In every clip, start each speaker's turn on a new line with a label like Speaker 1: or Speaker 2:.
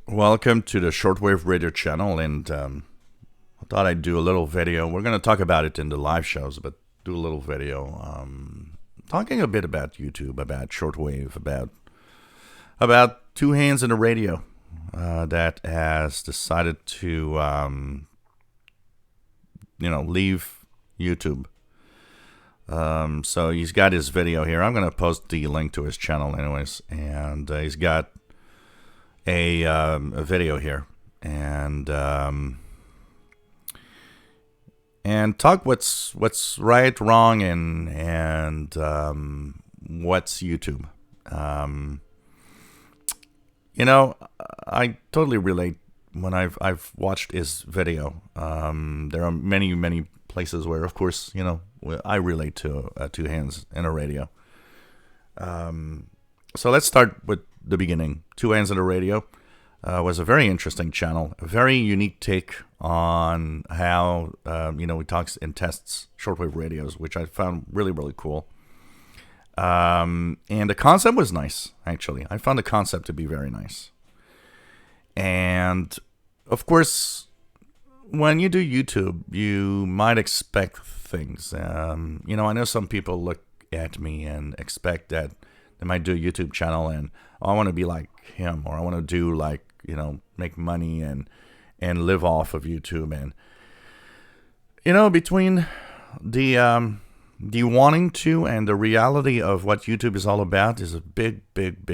Speaker 1: Welcome to the Shortwave Radio channel, and I thought I'd do a little video. We're going to talk about it in the live shows, but do a little video talking a bit about YouTube, about shortwave, about two hands in the radio that has decided to leave YouTube. So he's got his video here. I'm going to post the link to his channel anyways, and he's got a video here, and talk what's right, wrong, and what's YouTube. I totally relate when I've watched his video. There are many places where, of course, I relate to two hands in a radio. So let's start with the beginning. Two Hands in the Radio was a very interesting channel, a very unique take on how he talks and tests shortwave radios, which I found really cool. And the concept was nice, actually. I found the concept to be very nice. And of course, when you do YouTube, you might expect things. I know some people look at me and expect that they might do a YouTube channel and I want to be like him, or I want to do like, make money and live off of YouTube. And, between the wanting to and the reality of what YouTube is all about is a big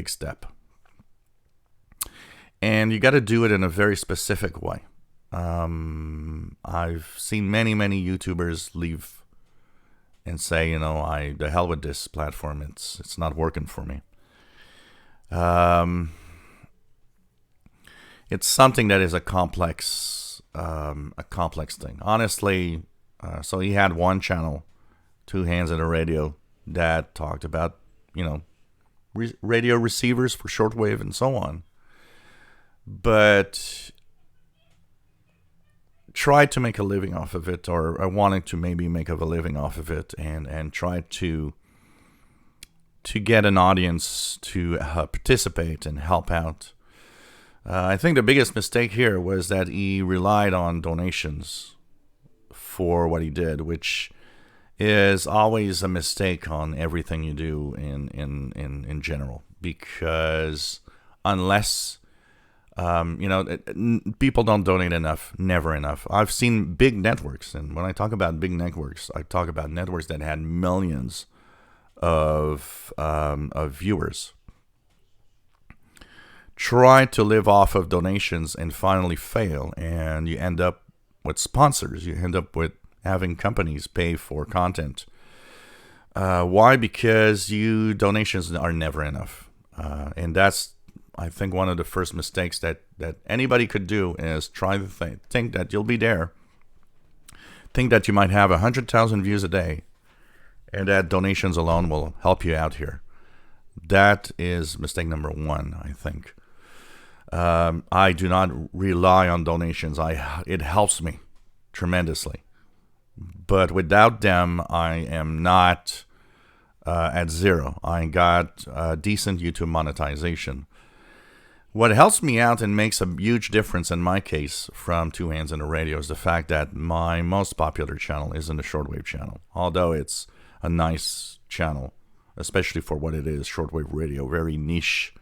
Speaker 1: step. And you got to do it in a very specific way. I've seen many YouTubers leave and say, the hell with this platform. It's not working for me. It's something that is a complex thing. Honestly, so he had one channel, Two Hands in a Radio, that talked about, radio receivers for shortwave and so on. But tried to make a living off of it, or I wanted to maybe make a living off of it, and try to get an audience to participate and help out. I think the biggest mistake here was that he relied on donations for what he did, which is always a mistake on everything you do in general, because unless people don't donate enough, never enough. I've seen big networks, and when I talk about big networks, I talk about networks that had millions of viewers, try to live off of donations and finally fail, and you end up with sponsors. You end up with having companies pay for content. Why? Because donations are never enough, and that's, I think, one of the first mistakes that anybody could do is try to think that you'll be there, think that you might have 100,000 views a day, and that donations alone will help you out here. That is mistake number one, I think. I do not rely on donations. It helps me tremendously. But without them, I am not at zero. I got decent YouTube monetization. What helps me out and makes a huge difference in my case from Two Hands in the Radio is the fact that my most popular channel isn't a shortwave channel, although it's a nice channel, especially for what it is, shortwave radio, very niche.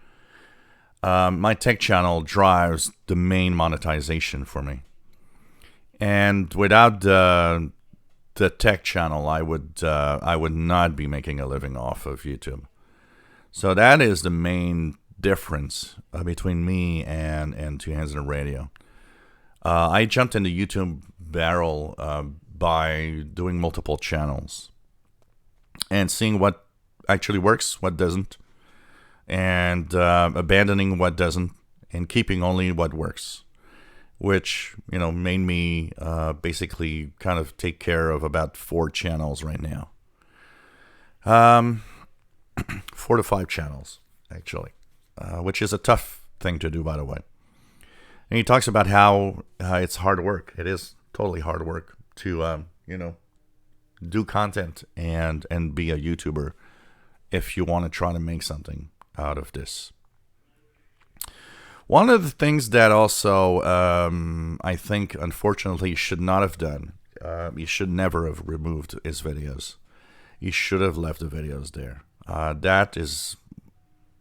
Speaker 1: My tech channel drives the main monetization for me. And without the tech channel, I would not be making a living off of YouTube. So that is the main difference between me and Two Hands in the Radio. I jumped into YouTube barrel by doing multiple channels and seeing what actually works, what doesn't, and abandoning what doesn't and keeping only what works, which made me basically kind of take care of about 4 channels right now. 4 to 5 channels, actually. Which is a tough thing to do, by the way. And he talks about how it's hard work. It is totally hard work to, do content and be a YouTuber if you want to try to make something out of this. One of the things that also I think, unfortunately, he should not have done, he should never have removed his videos. He should have left the videos there. That is,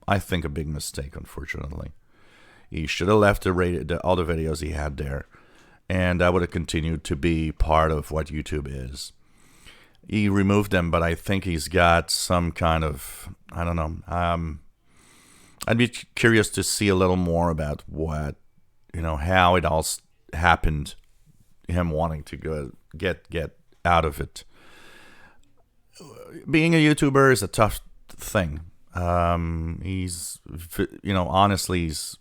Speaker 1: I think, a big mistake, unfortunately. He should have left all the videos he had there, and that would have continued to be part of what YouTube is. He removed them, but I think he's got some kind of, I don't know. I'd be curious to see a little more about what, how it all happened, him wanting to get out of it. Being a YouTuber is a tough thing. He's, honestly, he's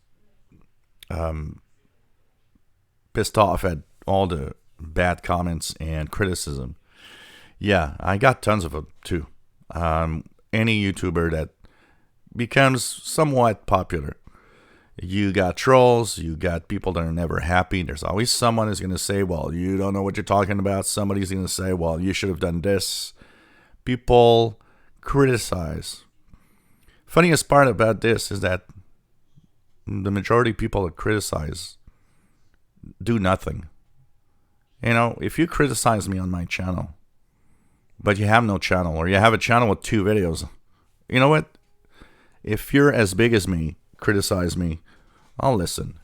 Speaker 1: pissed off at all the bad comments and criticism. Yeah, I got tons of them too. Any YouTuber that becomes somewhat popular, you got trolls, you got people that are never happy. There's always someone who's going to say, well, you don't know what you're talking about. Somebody's going to say, well, you should have done this. People criticize. Funniest part about this is that the majority of people that criticize do nothing. If you criticize me on my channel, but you have no channel, or you have a channel with 2 videos, you know what? If you're as big as me, criticize me, I'll listen.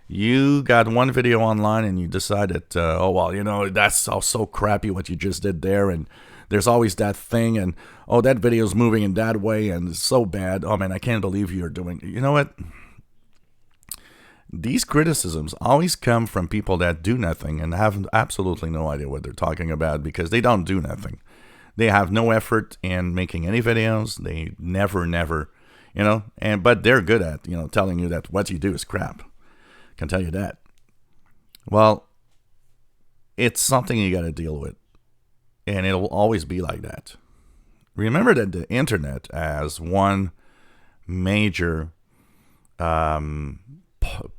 Speaker 1: You got 1 video online and you decided, that's so crappy what you just did there, and there's always that thing, and that video's moving in that way, and it's so bad. Oh man, I can't believe you're doing. You know what? These criticisms always come from people that do nothing and have absolutely no idea what they're talking about, because they don't do nothing. They have no effort in making any videos. They never, but they're good at, telling you that what you do is crap. Can tell you that. Well, it's something you got to deal with, and it'll always be like that. Remember that the internet as one major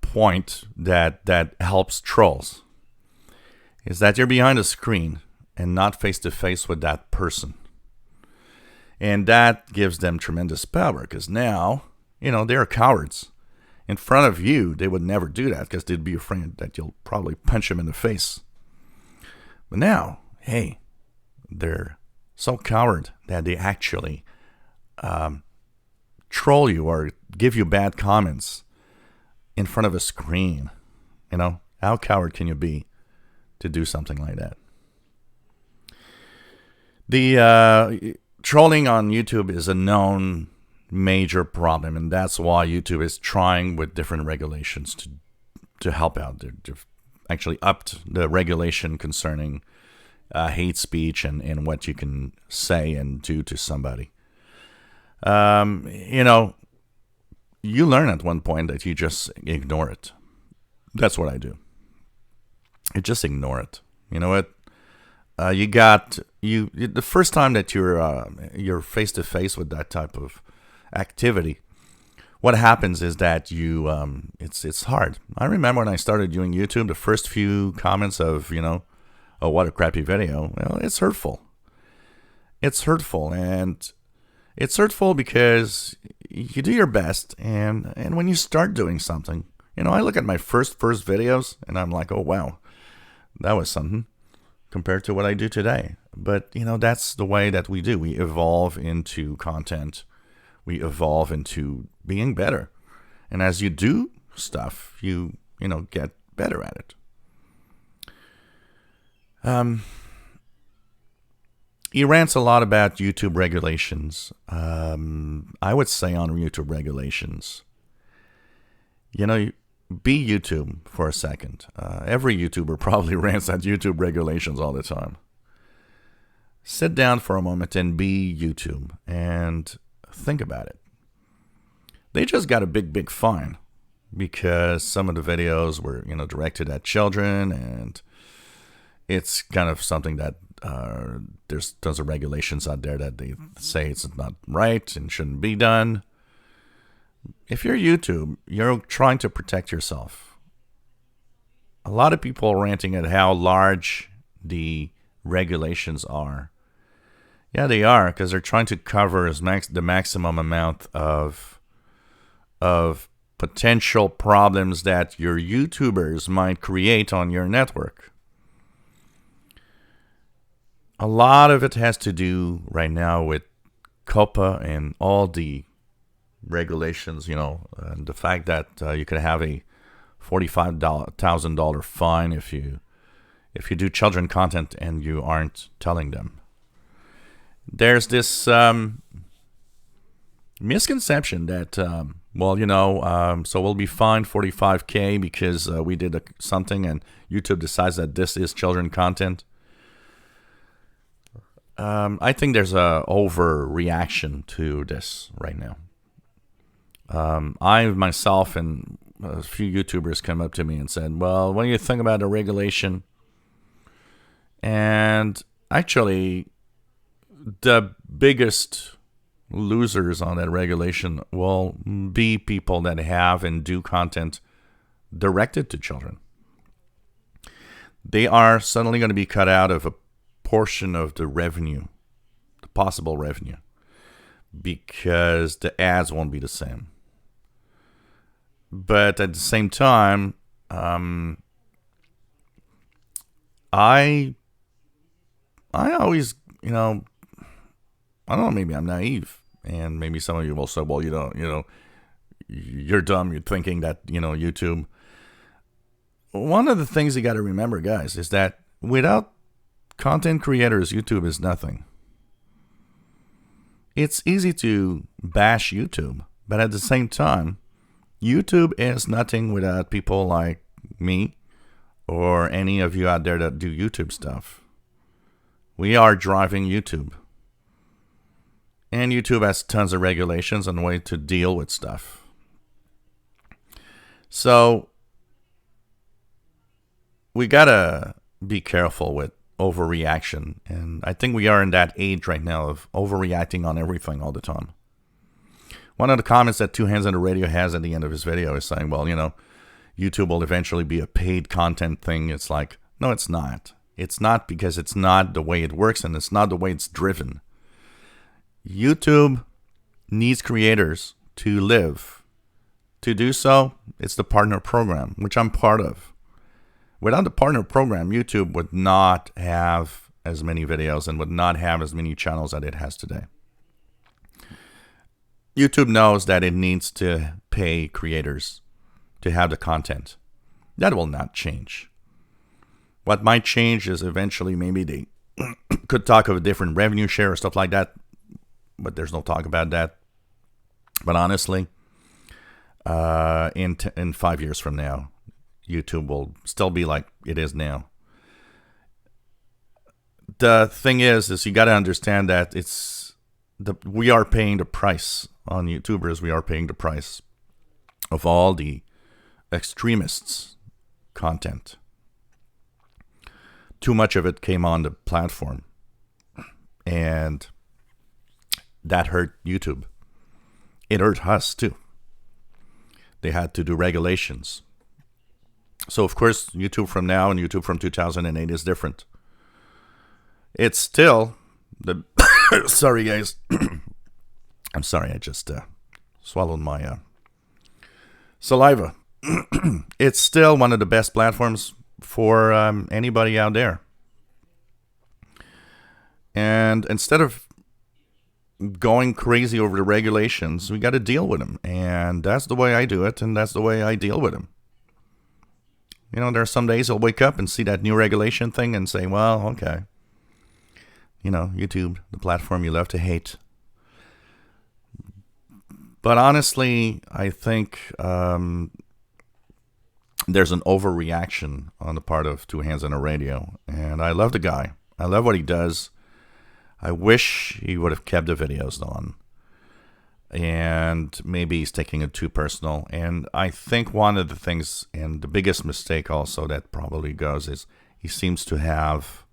Speaker 1: point that helps trolls is that you're behind a screen and not face to face with that person, and that gives them tremendous power, because now they're cowards. In front of you, they would never do that because they'd be afraid that you'll probably punch them in the face. But now, hey, they're so coward that they actually troll you or give you bad comments in front of a screen. How coward can you be to do something like that? The trolling on YouTube is a known major problem, and that's why YouTube is trying with different regulations to help out. They've actually upped the regulation concerning hate speech and what you can say and do to somebody. You learn at one point that you just ignore it. That's what I do. You just ignore it. You know what? The first time that you're face to face with that type of activity, what happens is that it's hard. I remember when I started doing YouTube, the first few comments of oh, what a crappy video. Well, it's hurtful. It's hurtful, and it's hurtful because you do your best, and when you start doing something, I look at my first videos, and I'm like, oh wow, that was something compared to what I do today. But that's the way that we do. We evolve into content. We evolve into being better, and as you do stuff, you get better at it. He rants a lot about YouTube regulations. I would say on YouTube regulations, be YouTube for a second. Every YouTuber probably rants at YouTube regulations all the time. Sit down for a moment and be YouTube and think about it. They just got a big fine because some of the videos were, directed at children, and it's kind of something that there's tons of regulations out there that they say it's not right and shouldn't be done. If you're YouTube, you're trying to protect yourself. A lot of people are ranting at how large the regulations are. Yeah, they are, because they're trying to cover the maximum amount of potential problems that your YouTubers might create on your network. A lot of it has to do right now with COPPA and all the regulations, and the fact that you could have a $45,000 fine if you do children content and you aren't telling them. There's this misconception that, so we'll be fined $45K because we did something and YouTube decides that this is children content. I think there's a overreaction to this right now. I myself and a few YouTubers come up to me and said, well, what do you think about the regulation? And actually, the biggest losers on that regulation will be people that have and do content directed to children. They are suddenly going to be cut out of a portion of the revenue, the possible revenue, because the ads won't be the same. But at the same time, I always, I don't know, maybe I'm naive, and maybe some of you will say, well, you're dumb, you're thinking that, YouTube. One of the things you got to remember, guys, is that without content creators, YouTube is nothing. It's easy to bash YouTube, but at the same time, YouTube is nothing without people like me or any of you out there that do YouTube stuff. We are driving YouTube. And YouTube has tons of regulations and way to deal with stuff. So we gotta be careful with overreaction. And I think we are in that age right now of overreacting on everything all the time. One of the comments that Two Hands on the Radio has at the end of his video is saying, well, YouTube will eventually be a paid content thing. It's like, no, it's not. It's not, because it's not the way it works and it's not the way it's driven. YouTube needs creators to live. To do so, it's the partner program, which I'm part of. Without the partner program, YouTube would not have as many videos and would not have as many channels that it has today. YouTube knows that it needs to pay creators to have the content. That will not change. What might change is eventually maybe they could talk of a different revenue share or stuff like that, but there's no talk about that. But honestly, in 5 years from now, YouTube will still be like it is now. The thing is you got to understand that we are paying the price on YouTubers. We are paying the price of all the extremists' content. Too much of it came on the platform, and that hurt YouTube. It hurt us too. They had to do regulations. So of course, YouTube from now and YouTube from 2008 is different. It's still the sorry guys. I'm sorry, I just swallowed my saliva. It's still one of the best platforms for anybody out there. And instead of going crazy over the regulations, we got to deal with them. And that's the way I do it, and that's the way I deal with them. There are some days I'll wake up and see that new regulation thing and say, well, okay. YouTube, the platform you love to hate. But honestly, I think there's an overreaction on the part of Two Hands on the Radio. And I love the guy. I love what he does. I wish he would have kept the videos on. And maybe he's taking it too personal. And I think one of the things, and the biggest mistake also that probably goes, is he seems to have,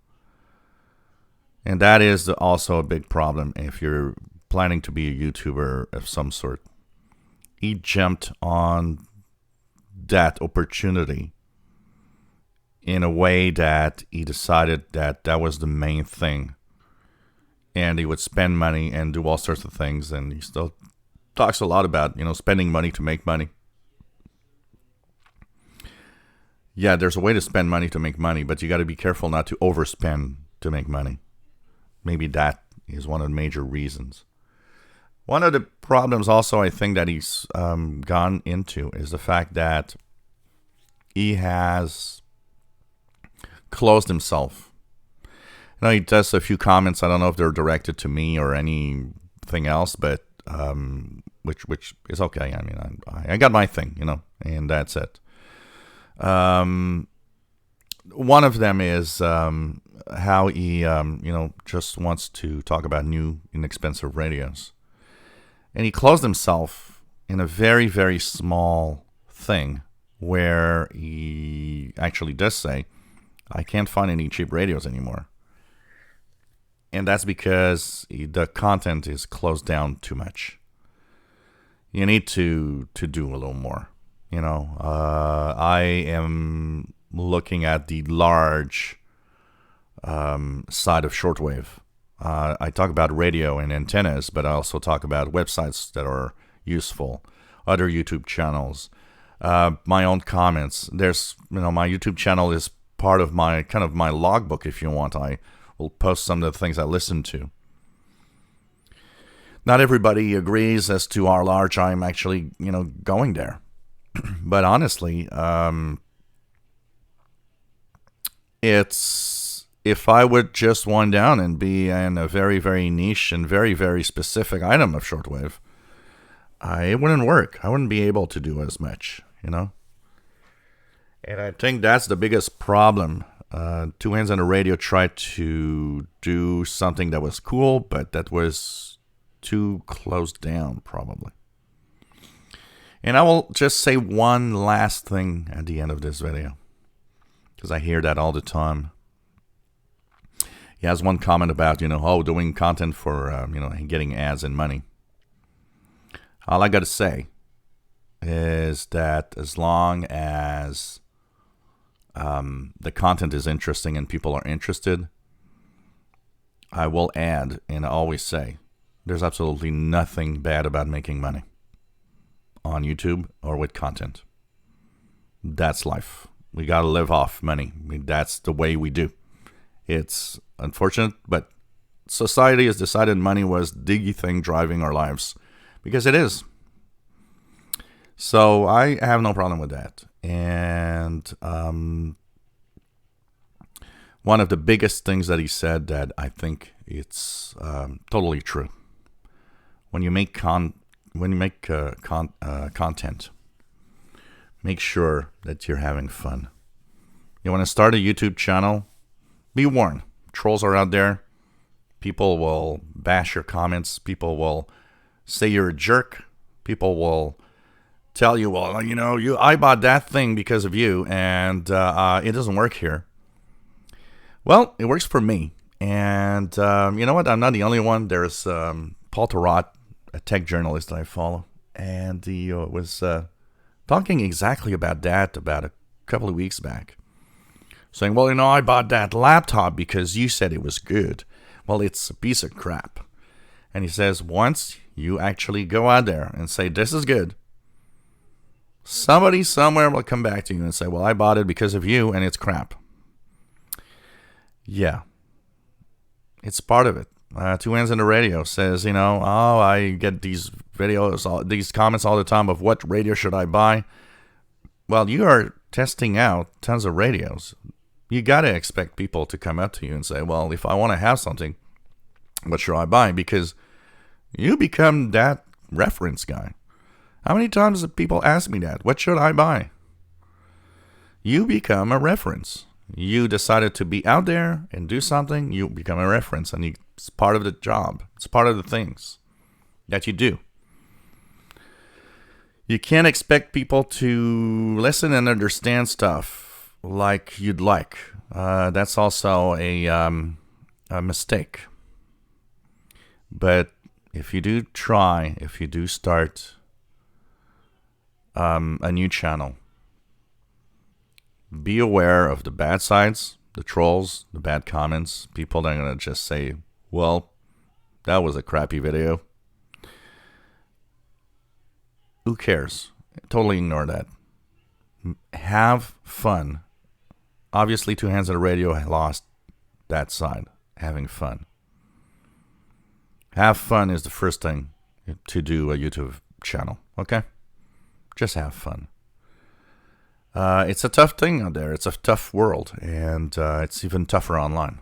Speaker 1: and that is also a big problem if you're planning to be a YouTuber of some sort. He jumped on that opportunity in a way that he decided that that was the main thing. And he would spend money and do all sorts of things. And he still talks a lot about, spending money to make money. Yeah, there's a way to spend money to make money, but you got to be careful not to overspend to make money. Maybe that is one of the major reasons. One of the problems also I think that he's gone into is the fact that he has closed himself. You know, he does a few comments. I don't know if they're directed to me or anything else, but which is okay. I mean, I got my thing, you know, and that's it. One of them is how he, just wants to talk about new, inexpensive radios. And he closed himself in a very, very small thing where he actually does say, I can't find any cheap radios anymore. And that's because the content is closed down too much. You need to do a little more. You know, I am looking at the large side of shortwave. I talk about radio and antennas, but I also talk about websites that are useful, other YouTube channels, my own comments. There's, my YouTube channel is part of my kind of my logbook, if you want. I will post some of the things I listen to. Not everybody agrees as to how large I'm actually, going there. But honestly, it's, if I would just wind down and be in a very, very niche and very, very specific item of shortwave, it wouldn't work. I wouldn't be able to do as much, And I think that's the biggest problem. Two Hands on the Radio tried to do something that was cool, but that was too closed down, probably. And I will just say one last thing at the end of this video, because I hear that all the time. He has one comment about, doing content for, getting ads and money. All I got to say is that as long as the content is interesting and people are interested, I will add, and I always say, there's absolutely nothing bad about making money on YouTube or with content. That's life. We got to live off money. I mean, that's the way we do. It's unfortunate, but society has decided money was the thing driving our lives, because it is. So I have no problem with that. And one of the biggest things that he said that I think it's totally true. When you make content, make sure that you're having fun. You want to start a YouTube channel? Be warned. Trolls are out there. People will bash your comments. People will say you're a jerk. People will tell you, well, I bought that thing because of you, and it doesn't work here. Well, it works for me. And you know what? I'm not the only one. There's Paul Tarot, a tech journalist that I follow, and he was talking exactly about that about a couple of weeks back. Saying, well, I bought that laptop because you said it was good. Well, it's a piece of crap. And he says, once you actually go out there and say, this is good, somebody somewhere will come back to you and say, well, I bought it because of you and it's crap. Yeah. It's part of it. Two Hands on the Radio says, I get these videos, these comments all the time of what radio should I buy. Well, you are testing out tons of radios. You got to expect people to come up to you and say, well, if I want to have something, what should I buy? Because you become that reference guy. How many times have people asked me that? What should I buy? You become a reference. You decided to be out there and do something, you become a reference, and it's part of the job. It's part of the things that you do. You can't expect people to listen and understand stuff like you'd like. That's also a mistake. But if you do try, if you do start a new channel, be aware of the bad sides, the trolls, the bad comments, people that are going to just say, well, that was a crappy video. Who cares? Totally ignore that. have fun. Obviously, Two Hands on the Radio lost that side, having fun. Have fun is the first thing to do a YouTube channel, okay? Just have fun. It's a tough thing out there. It's a tough world, and it's even tougher online.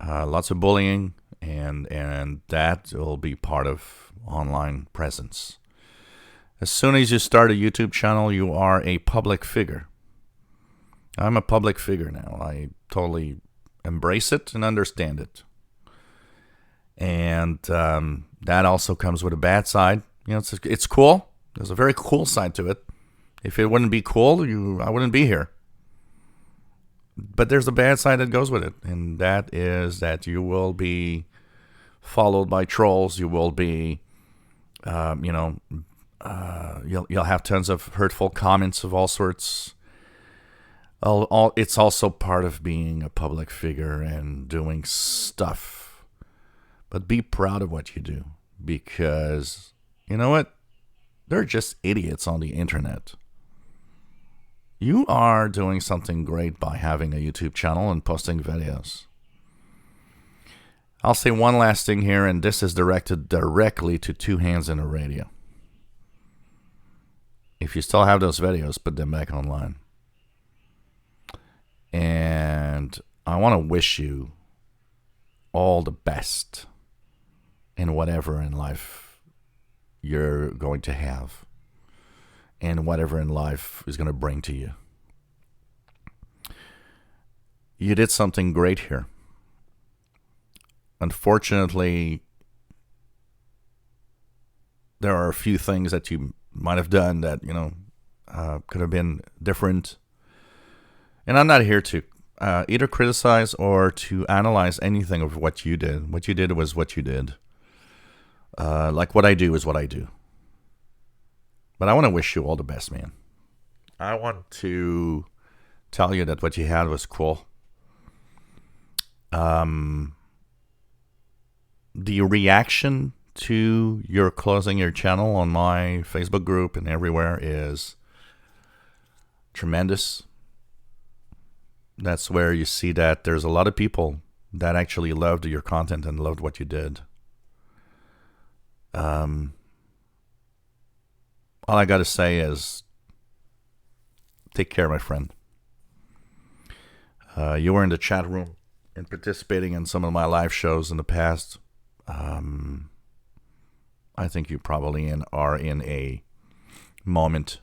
Speaker 1: Lots of bullying, and that will be part of online presence. As soon as you start a YouTube channel, you are a public figure. I'm a public figure now. I totally embrace it and understand it. And that also comes with a bad side. You know, it's cool. There's a very cool side to it. If it wouldn't be cool, I wouldn't be here. But there's a bad side that goes with it, and that is that you will be followed by trolls. You will be, you'll have tons of hurtful comments of all sorts. It's also part of being a public figure and doing stuff. But be proud of what you do, because you know what? They're just idiots on the internet. You are doing something great by having a YouTube channel and posting videos. I'll say one last thing here, and this is directed directly to Two Hands in the Radio. If you still have those videos, put them back online. And I want to wish you all the best in whatever in life you're going to have, and whatever in life is going to bring to you. You did something great here. Unfortunately, there are a few things that you might have done that, could have been different. And I'm not here to either criticize or to analyze anything of what you did. What you did was what you did. Like what I do is what I do. But I want to wish you all the best, man. I want to tell you that what you had was cool. The reaction to your closing your channel on my Facebook group and everywhere is tremendous. That's where you see that there's a lot of people that actually loved your content and loved what you did. All I got to say is take care, my friend. You were in the chat room and participating in some of my live shows in the past. I think you probably are in a moment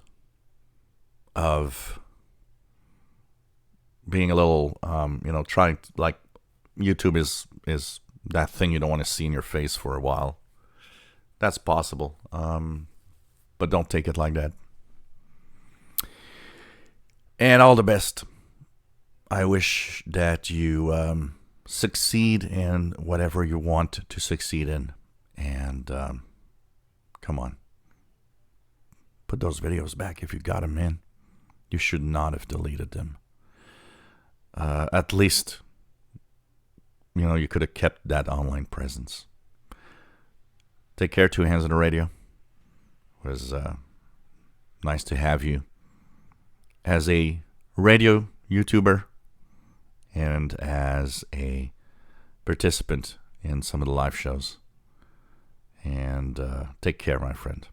Speaker 1: of being a little, trying, like, YouTube is that thing you don't want to see in your face for a while. That's possible. But don't take it like that. And all the best. I wish that you succeed in whatever you want to succeed in. And come on. Put those videos back if you got them, man. You should not have deleted them. At least, you could have kept that online presence. Take care, Two Hands on the Radio. It was nice to have you as a radio YouTuber and as a participant in some of the live shows. And take care, my friend.